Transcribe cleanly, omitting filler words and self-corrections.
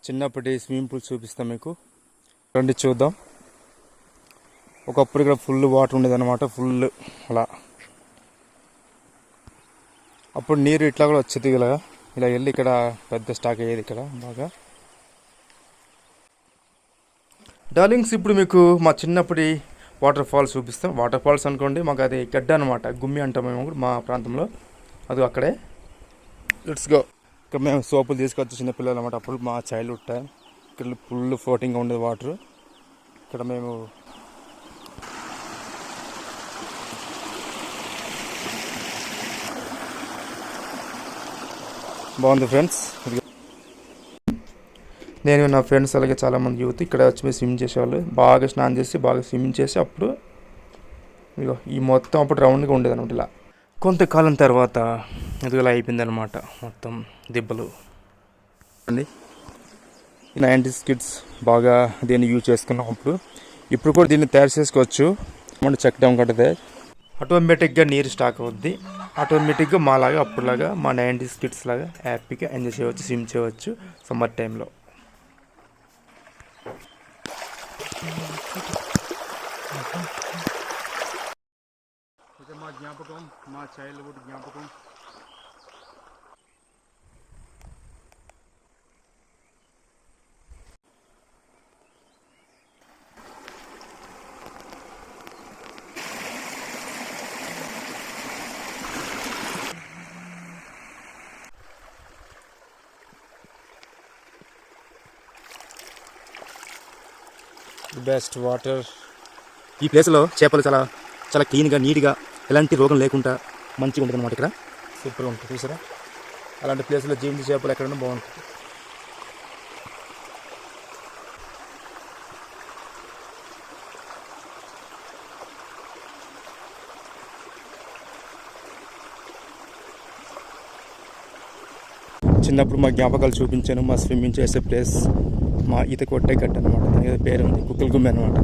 చిన్నప్పటి swimming pool చూపిస్తాం మీకు. రండి చూద్దాం. ఒకప్పుడు ఇక్కడ ఫుల్ వాటర్ ఉండేది అనమాట, ఫుల్ అలా. అప్పుడు నీరు ఇట్లా కూడా వచ్చేది, ఇలా ఇలా వెళ్ళి ఇక్కడ పెద్ద స్టాక్ అయ్యేది ఇక్కడ బాగా. డార్లింగ్స్, ఇప్పుడు మీకు మా చిన్నప్పటి వాటర్ ఫాల్స్ చూపిస్తాం. వాటర్ ఫాల్స్ అనుకోండి, మాకు అది గడ్డ అనమాట, గుమ్మి అంటాం మేము కూడా మా ప్రాంతంలో. అది అక్కడే. Let's go. ఇక్కడ మేము సోపులు తీసుకొచ్చి చిన్నపిల్లలు అనమాట, అప్పుడు మా చైల్డ్హుడ్ టైం. ఇక్కడ ఫుల్ ఫ్లోటింగ్గా ఉండేది వాటర్. ఇక్కడ మేము బాగుంది ఫ్రెండ్స్. నేను నా ఫ్రెండ్స్ అలాగే చాలామంది యూత్ ఇక్కడ వచ్చి మేము స్విమ్ చేసేవాళ్ళు. బాగా స్నానం చేసి బాగా స్విమ్మింగ్ చేసి అప్పుడు ఇగో ఈ మొత్తం అప్పుడు రౌండ్గా ఉండేది అనమాట. ఇలా కొంతకాలం తర్వాత ఇది ఇలా అయిపోయింది అనమాట, మొత్తం దిబ్బలు అండి. 90s కిడ్స్ బాగా దీన్ని యూజ్ చేసుకున్నాం అప్పుడు. ఇప్పుడు కూడా దీన్ని తయారు చేసుకోవచ్చు. మనం చెక్ డ్యామ్ కట్టదే ఆటోమేటిక్గా నీరు స్టాక్ అవుద్ది. ఆటోమేటిక్గా మాలాగా అప్పుడులాగా మా 90s కిడ్స్ లాగా హ్యాపీగా ఎంజాయ్ చేయవచ్చు, స్విమ్ చేయవచ్చు సమ్మర్ టైంలో. ఇది మా జ్ఞాపకం, మా చైల్డ్హుడ్ జ్ఞాపకం. Best water. ఈ ప్లేస్లో చేపలు చాలా చాలా క్లీన్గా, నీట్గా, ఎలాంటి రోగం లేకుండా మంచిగా ఉంటుంది అన్నమాట. ఇక్కడ సూపర్గా ఉంటుంది చూసారా. అలాంటి ప్లేస్లో జీవించే చేపలు ఎక్కడైనా బాగుంటుంది. చిన్నప్పుడు మా జ్ఞాపకాలు చూపించాను. మా స్విమ్మింగ్ చేసే ప్లేస్, మా ఈత కొట్టే గట్టు అనమాట. దాని పేరు ఉంది కుక్కల గుమ్మి అనమాట.